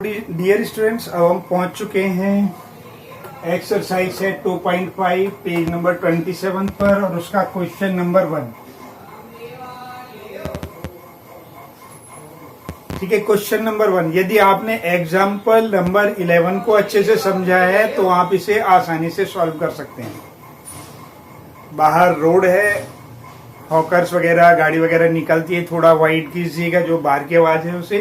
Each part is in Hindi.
डियर स्टूडेंट्स, अब हम पहुंच चुके हैं एक्सरसाइज सेट 2.5 पेज नंबर 27 पर और उसका क्वेश्चन नंबर 1। ठीक है, क्वेश्चन नंबर 1। यदि आपने एग्जाम्पल नंबर 11 को अच्छे से समझा है तो आप इसे आसानी से सॉल्व कर सकते हैं। बाहर रोड है, हॉकर्स वगैरह गाड़ी वगैरह निकलती है, थोड़ा वाइड कीजिएगा जो बाहर की आवाज है उसे।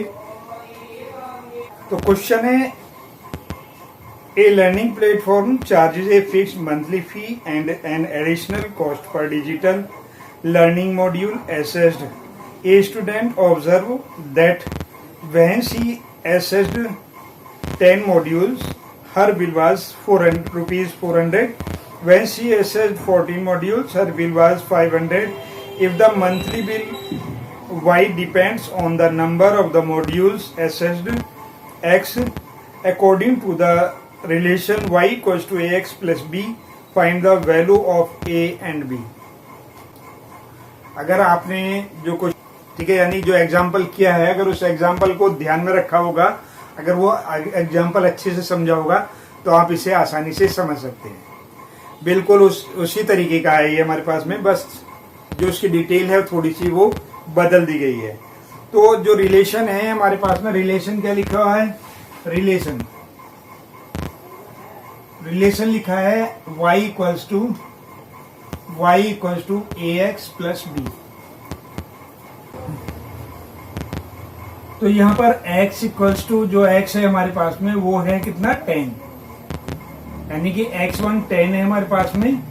तो क्वेश्चन है, a learning platform charges a fixed monthly fee and an additional cost per digital learning module assessed। A student observe that when she assessed 10 modules her bill was ₹400। when she assessed 14 modules her bill was ₹500। if the monthly bill y depends on the number of the modules assessed x according to the relation y equals to ax plus b, find the value of a and b। अगर आपने जो कुछ ठीक है यानी जो एग्जाम्पल किया है, अगर उस एग्जाम्पल को ध्यान में रखा होगा, अगर वो एग्जाम्पल अच्छे से समझा होगा तो आप इसे आसानी से समझ सकते हैं। बिल्कुल उसी तरीके का है ये हमारे पास में, बस जो उसकी डिटेल है थोड़ी सी वो बदल दी गई है। तो जो रिलेशन है हमारे पास में, रिलेशन क्या लिखा हुआ है, रिलेशन लिखा है y equals to ax plus b। तो यहाँ पर x इक्वल्स टू जो x है हमारे पास में वो है कितना, 10, यानी कि x1 10 है हमारे पास में,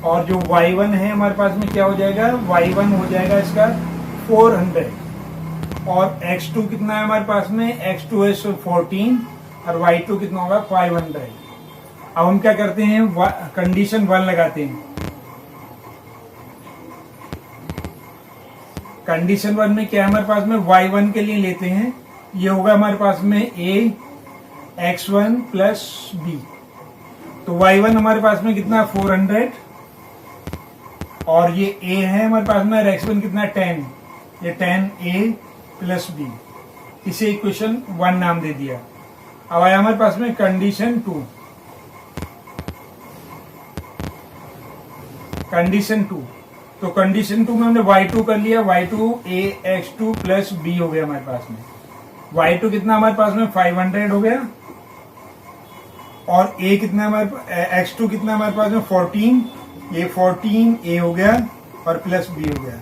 और जो y1 है हमारे पास में क्या हो जाएगा, y1 हो जाएगा इसका 400, और x2 कितना है हमारे पास में, x2 है 14 और y2 कितना होगा 500। अब हम क्या करते हैं, कंडीशन 1 लगाते हैं। कंडीशन 1 में क्या है हमारे पास में, y1 के लिए लेते हैं, ये होगा हमारे पास में a x1 प्लस b। तो y1 हमारे पास में कितना 400 और ये a है हमारे पास में, और x1 कितना 10, ये 10a प्लस b। इसे इक्वेशन 1 नाम दे दिया। अब आया हमारे पास में कंडीशन 2। तो कंडीशन 2 में हमने y2 कर लिया, y2 a x2 plus b हो गया हमारे पास में। y2 कितना हमारे पास में 500 हो गया, और a कितना हमारे x2 कितना हमारे पास में 14, ये 14a हो गया और प्लस b हो गया।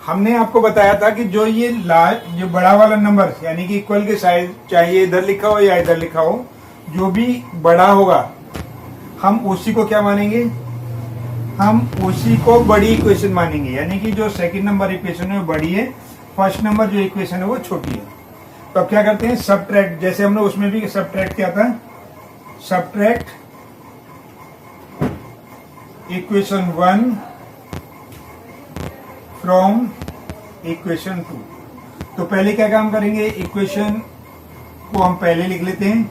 हमने आपको बताया था कि जो ये जो बड़ा वाला नंबर यानी कि इक्वल के साइड, चाहे इधर लिखा हो या इधर लिखा हो, जो भी बड़ा होगा हम उसी को क्या मानेंगे, हम उसी को बड़ी इक्वेशन मानेंगे। यानी कि जो सेकंड नंबर इक्वेशन है वो बड़ी है, फर्स्ट नंबर जो इक्वेशन है वो छोटी है। तो अब क्या करते हैं, सबट्रैक्ट, जैसे हमने उसमें भी सबट्रैक्ट किया था, सबट्रैक्ट इक्वेशन 1 फ्रॉम इक्वेशन 2। तो पहले क्या काम करेंगे, इक्वेशन को हम पहले लिख लेते हैं।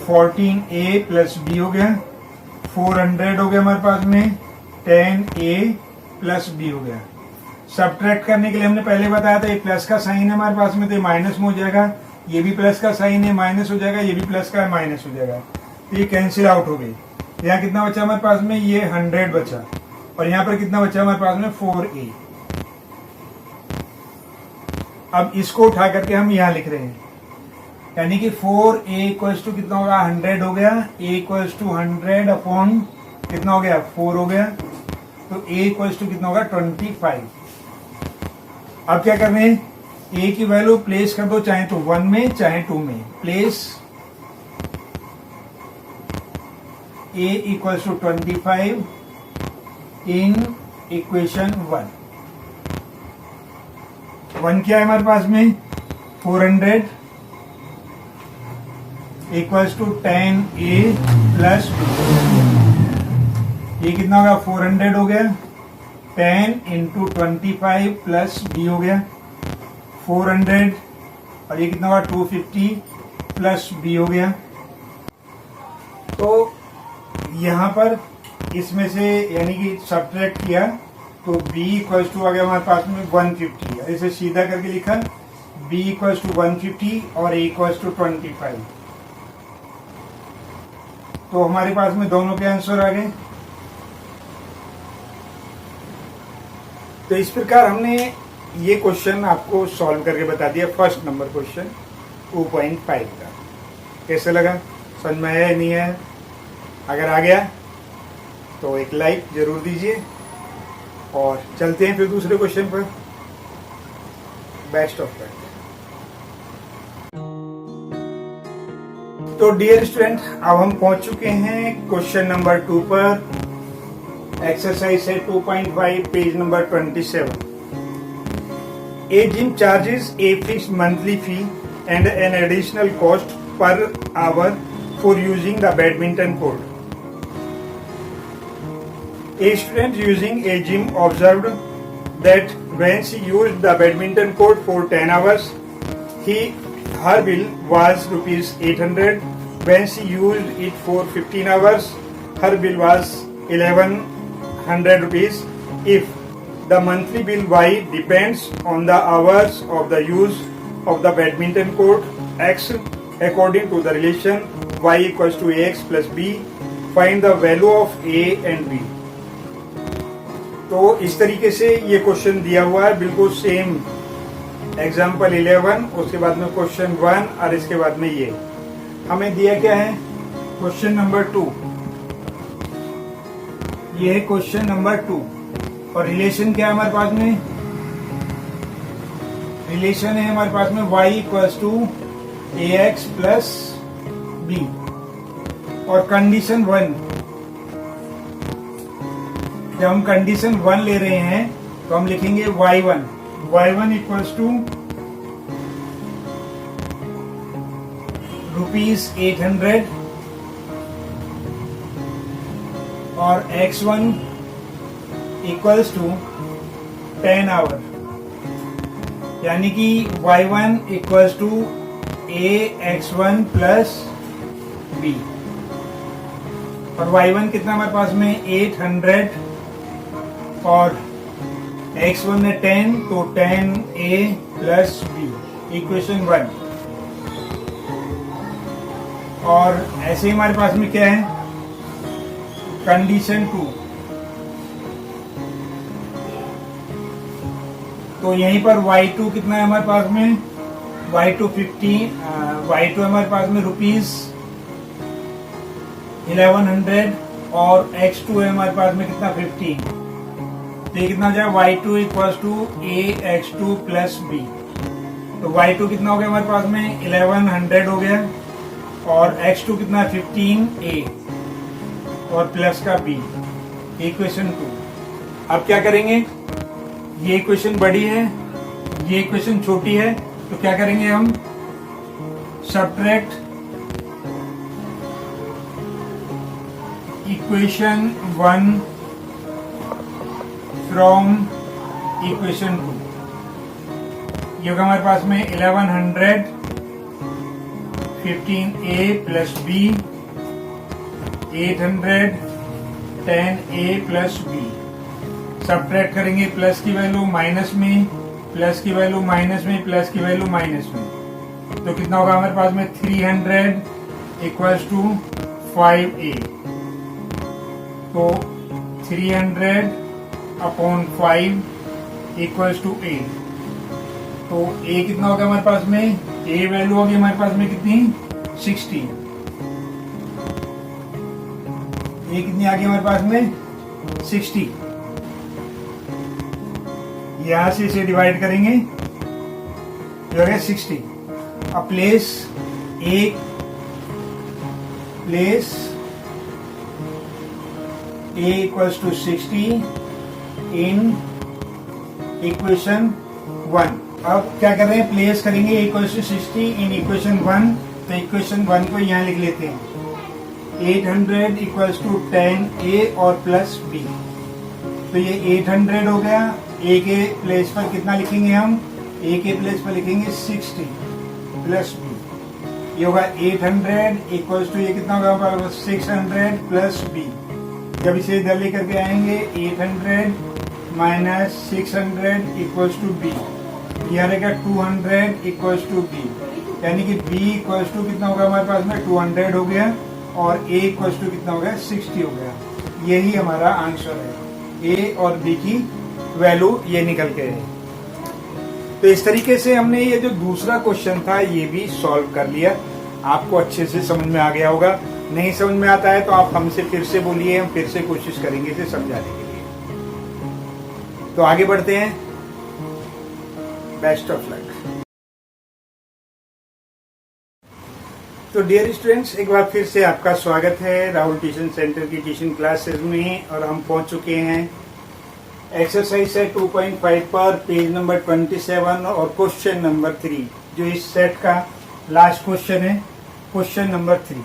(14a प्लस b हो गया, 400 हो गया हमारे पास में, 10a प्लस b हो गया। सबट्रैक्ट करने के लिए हमने पहले बताया था, ये प्लस का साइन है हमारे पास में तो ये माइनस में हो जाएगा, ये भी प्लस का साइन है माइनस हो जाएगा, ये भी प्लस का है माइनस हो जाएगा, तो ये कैंसिल आउट हो गई। यहाँ कितना बचा हमारे पास में, ये 100 बचा, और यहाँ पर कितना बचा हमारे पास में 4a। अब इसको उठा करके हम यहाँ लिख रहे हैं, यानी कि 4a इक्वल्स टू कितना होगा, 100 हो गया, a इक्वल्स टू 100 अपॉन कितना हो गया 4 हो गया, तो a इक्वल्स टू कितना होगा 25। अब क्या करना है, a की वैल्यू प्लेस कर दो, चाहे तो 1 में चाहे 2 में, place a equals to 25 in equation 1 क्या है हमारे पास में, 400 equals to 10a plus b। ये कितना होगा 400 हो गया, 10 इंटू 25 प्लस b हो गया 400, और ये कितना होगा 250 प्लस b हो गया। तो यहाँ पर इसमें से यानी कि सबट्रैक्ट किया तो b इक्वल्स टू आ गया हमारे पास में 150। इसे सीधा करके लिखा b इक्वल्स टू 150 और a इक्वल्स टू 25। तो हमारे पास में दोनों के आंसर आ गए। तो इस प्रकार हमने ये क्वेश्चन आपको सॉल्व करके बता दिया, फर्स्ट नंबर क्वेश्चन 2.5 का। कैसे लगा, समझ में आया या नहीं आया? अगर आ गया तो एक लाइक जरूर दीजिए और चलते हैं फिर दूसरे क्वेश्चन पर। Best of luck. तो डियर स्टूडेंट, अब हम पहुंच चुके हैं क्वेश्चन नंबर 2 पर। एक्सरसाइज है 2.5, page number 27। A gym charges A fixed monthly fee and an additional cost per hour for using the badminton court. A student using a gym observed that when she used the badminton court for 10 hours, her bill was rupees 800. When she used it for 15 hours, her bill was 1100 rupees. If the monthly bill Y depends on the hours of the use of the badminton court X according to the relation Y equals to AX plus B, find the value of A and B. तो इस तरीके से ये क्वेश्चन दिया हुआ है, बिल्कुल सेम एग्जाम्पल 11, उसके बाद में क्वेश्चन 1 और इसके बाद में ये हमें दिया क्या है, क्वेश्चन नंबर 2। ये है क्वेश्चन नंबर 2 और रिलेशन क्या है हमारे पास में? रिलेशन है हमारे पास में y equals to AX plus B और कंडीशन 1। जब हम कंडीशन 1 ले रहे हैं तो हम लिखेंगे y1 इक्वल्स टू ₹800 और x1 इक्वल्स टू 10 आवर, यानी कि y1 equals to AX1 plus B और y1 कितना हमारे पास में 800 और x1 है 10, तो 10A प्लस B, इक्वेशन 1। और ऐसे ही हमारे पास में क्या है, कंडीशन 2। तो यहीं पर y2 कितना है हमारे पास में, y2 y2 हमारे पास में ₹1100 और x2 है हमारे पास में कितना 15। तो ये कितना हो जाएगा, y2 equals to AX2 plus B। तो y2 कितना हो गया हमारे पास में 1100 हो गया और x2 कितना 15A और प्लस का B, इक्वेशन 2। अब क्या करेंगे, ये इक्वेशन बड़ी है, ये इक्वेशन छोटी है, तो क्या करेंगे हम, सब्ट्रैक्ट इक्वेशन 1 फ्रॉम इक्वेशन 2। ये होगा हमारे पास में 1100 15A plus B 800 10A plus B। Subtract करेंगे प्लस की वैल्यू माइनस में, प्लस की वैल्यू माइनस में, प्लस की वैल्यू माइनस में, तो कितना होगा हमारे पास में 300 इक्वल्स टू 5A। तो 300 अपॉन 5 इक्वल्स टू A। तो A कितना होगा हमारे पास में, A वैल्यू होगी हमारे पास में कितनी 60। A कितनी आ गई हमारे पास में 60। यहां से इसे डिवाइड करेंगे, जो है 60। अब place A equals to 60 in equation 1। अब क्या कर रहे हैं, प्लेस करेंगे A equals to 60 in equation 1। तो इक्वेशन 1 को यहाँ लिख लेते हैं, 800 इक्वल्स टू 10A और प्लस B। तो ये 800 हो गया, A के प्लेस पर कितना लिखेंगे हम, A के प्लेस पर लिखेंगे 60 प्लस B। ये होगा 800 इक्वल्स टू ये कितना होगा 600 प्लस B। जब इसे इधर लेकर के आएंगे 800 माइनस 600 इक्वल्स टू बी, ये आ रहेगा 200 इक्वल्स टू बी, यानी कि b इक्वल्स टू कितना होगा हमारे पास में 200 हो गया और a इक्वल्स टू कितना हो गया 60 हो गया। यही हमारा आंसर है, a और b की वैल्यू ये निकल के है। तो इस तरीके से हमने ये जो दूसरा क्वेश्चन था ये भी सॉल्व कर लिया। आपको अच्छे से समझ में आ गया होगा। नहीं समझ में आता है तो आप हमसे फिर से बोलिए, हम फिर से कोशिश करेंगे इसे समझाने के लिए। तो आगे बढ़ते हैं। Best of luck. तो डियर स्टूडेंट्स, एक बार फिर से आपका स्वागत है राहुल ट्यूशन सेंटर की ट्यूशन क्लासेस में, और हम पहुंच चुके हैं एक्सरसाइज सेट 2.5 पर, पेज नंबर 27 और क्वेश्चन नंबर 3, जो इस सेट का लास्ट क्वेश्चन है, क्वेश्चन नंबर 3।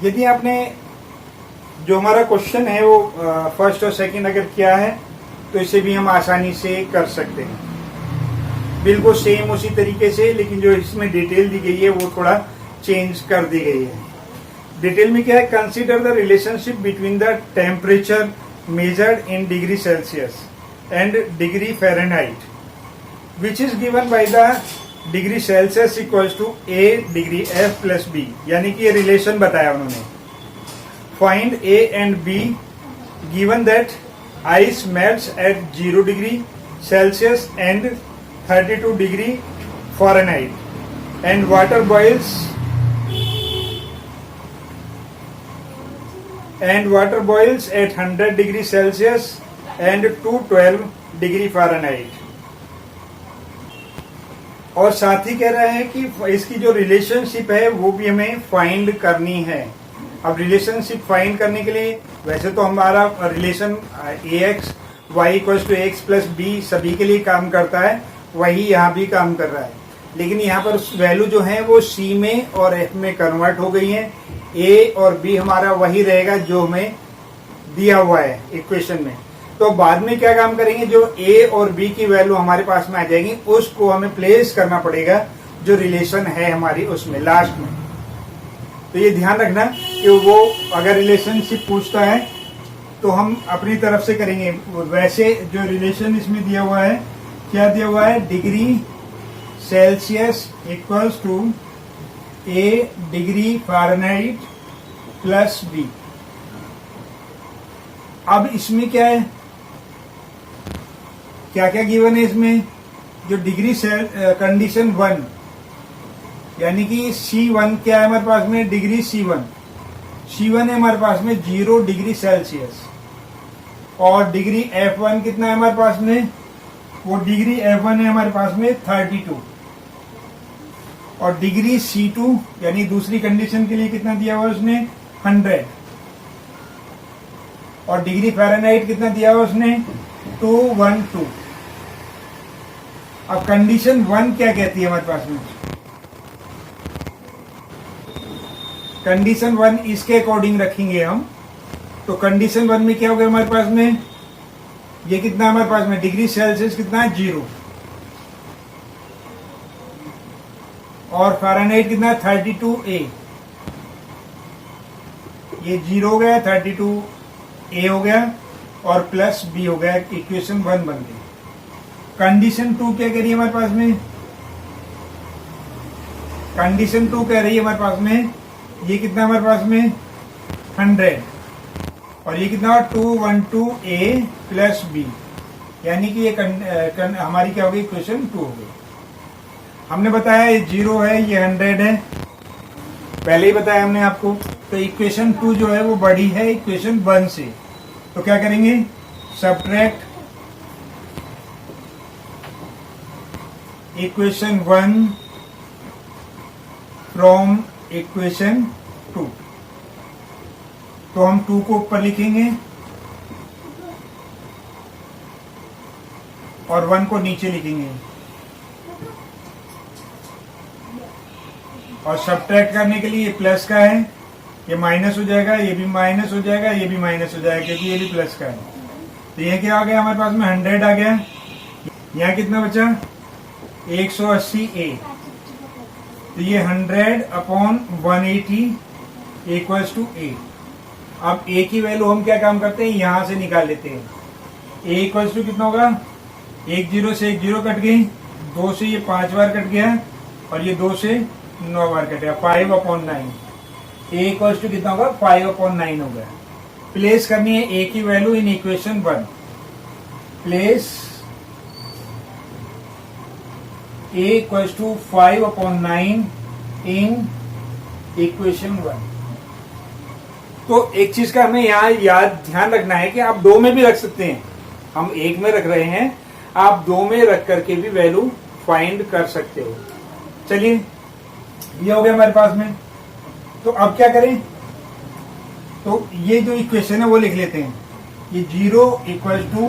यदि आपने जो हमारा क्वेश्चन है वो फर्स्ट और सेकंड अगर किया है तो इसे भी हम आसानी से कर सकते हैं, बिल्कुल सेम उसी तरीके से, लेकिन जो इसमें डिटेल दी गई है वो थोड़ा चेंज कर दी गई है। डिटेल में क्या है, consider the relationship between the temperature measured in degree Celsius and degree Fahrenheit which is given by the degree Celsius equals to a degree f plus b, यानी कि ये रिलेशन बताया उन्होंने। Find a and b given that ice melts at 0 degree Celsius and 32 degree Fahrenheit and water boils at 100 degree Celsius and 212 degree Fahrenheit. और साथ ही कह रहा है कि इसकी जो रिलेशनशिप है वो भी हमें फाइंड करनी है। अब रिलेशनशिप फाइंड करने के लिए वैसे तो हमारा relation ax y equals to x plus b सभी के लिए काम करता है, वही यहाँ भी काम कर रहा है, लेकिन यहाँ पर वैल्यू जो है वो c में और f में कन्वर्ट हो गई है। a और b हमारा वही रहेगा जो हमें दिया हुआ है इक्वेशन में। तो बाद में क्या काम करेंगे, जो a और b की वैल्यू हमारे पास में आ जाएगी उसको हमें प्लेस करना पड़ेगा जो रिलेशन है हमारी उसमें लास्ट में। तो ये ध्यान रखना कि वो अगर रिलेशनशिप पूछता है तो हम अपनी तरफ से करेंगे। वैसे जो रिलेशन इसमें दिया हुआ है, क्या दिया हुआ है, degree Celsius equals to a degree Fahrenheit plus b। अब इसमें क्या है, क्या क्या गिवन है इसमें, जो डिग्री कंडीशन 1 यानी कि C1 क्या है हमारे पास में, डिग्री C1 है हमारे पास में 0 डिग्री सेल्सियस, और डिग्री F1 कितना है हमारे पास में, वो डिग्री F1 है हमारे पास में 32, और डिग्री C2 यानी दूसरी कंडीशन के लिए कितना दिया हुआ उसने 100, और डिग्री फ़ारेनहाइट कितना दिया हुआ उसने 212। अब कंडीशन 1 क्या कहती है हमारे पास में, कंडीशन 1 इसके अकॉर्डिंग रखेंगे हम। तो कंडीशन 1 में क्या होगा हमारे पास में, ये कितना हमारे पास में डिग्री सेल्सियस कितना है 0, और फ़ारेनहाइट कितना है 32A, ये 0 हो गया, 32A हो गया और प्लस B हो गया, इक्वेशन 1 बन गई। कंडीशन 2 क्या कह रही है हमारे पास में, कंडीशन 2 कह रही है हमारे पास में, ये कितना हमारे पास में 100, और ये कितना 212A प्लस B, यानी कि ये हमारी क्या होगी, इक्वेशन 2 हो गई। हमने बताया ये 0 है, ये 100 है, पहले ही बताया हमने आपको। तो इक्वेशन 2 जो है वो बड़ी है इक्वेशन 1 से, तो क्या करेंगे, सब्ट्रैक्ट इक्वेशन 1 फ्रॉम इक्वेशन 2। तो हम 2 को ऊपर लिखेंगे और 1 को नीचे लिखेंगे, और सब्ट्रैक्ट करने के लिए ये प्लस का है, ये माइनस हो जाएगा, ये भी माइनस हो जाएगा, ये भी माइनस हो जाएगा क्योंकि ये भी प्लस का है। तो ये क्या आ गया हमारे पास में 100 आ गया, यहाँ कितना बचा 180A, तो ये 100 अपॉन 180 इक्वल्स टू A। अब ए की वैल्यू हम क्या काम करते हैं, यहां से निकाल लेते हैं। ए इक्वल टू कितना होगा, 1 0 से 1 0 कट गई, 2 से ये 5 बार कट गया और ये 2 से 9 बार कट गया, 5/9। ए इक्वल टू कितना होगा, 5/9 होगा। प्लेस करनी है ए की value in equation 1। Place a equal to 5/9 in equation 1। तो एक चीज का हमें यहाँ ध्यान रखना है कि आप 2 में भी रख सकते हैं, हम 1 में रख रहे हैं, आप 2 में रख करके भी वैल्यू फाइंड कर सकते हो। चलिए ये हो गया हमारे पास में। तो अब क्या करें, तो ये जो इक्वेशन है वो लिख लेते हैं। ये 0 equal to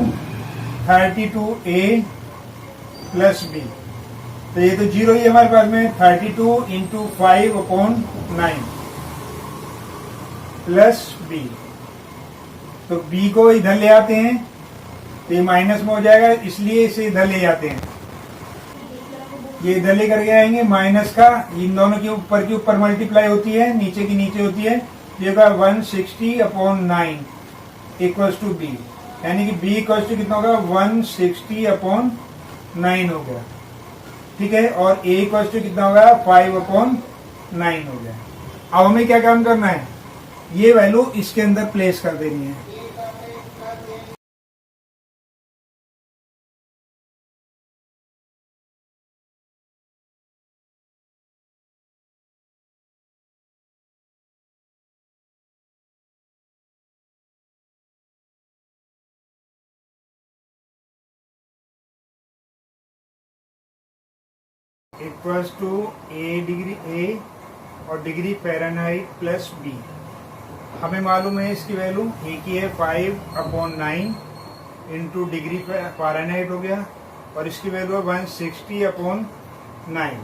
32a plus b। तो ये तो 0 ही है हमारे पास में, 32 इंटू 5/9 प्लस b। तो b को इधर ले आते हैं तो ये माइनस में हो जाएगा, इसलिए इसे इधर ले जाते हैं। ये इधर लेकर के आएंगे, माइनस का इन दोनों के ऊपर की ऊपर मल्टीप्लाई होती है, नीचे की नीचे होती है। ये का 160/9 इक्वल्स टू b, यानी कि b इक्वल्स टू कितना होगा, 160/9 हो गया। ठीक है, और a इक्वल्स टू कितना होगा, 5/9 हो गया। अब हमें क्या काम करना है, ये वैल्यू इसके अंदर प्लेस कर देनी है। इक्वल्स टू ए डिग्री ए और डिग्री फ़ारेनहाइट प्लस बी। हमें मालूम है इसकी वैल्यू, ए की है 5/9 इंटू डिग्री फ़ारेनहाइट हो गया, और इसकी वैल्यू है 160/9।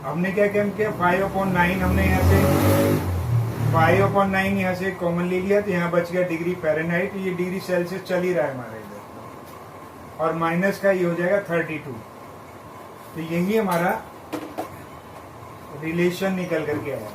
हमने क्या काम किया, 5/9 हमने यहाँ से 5/9 यहाँ से कॉमन ले लिया, तो यहाँ बच गया डिग्री फ़ारेनहाइट। ये डिग्री सेल्सियस चल ही रहा है हमारे इधर, और माइनस का ये हो जाएगा 32। तो यही हमारा रिलेशन निकल करके आया।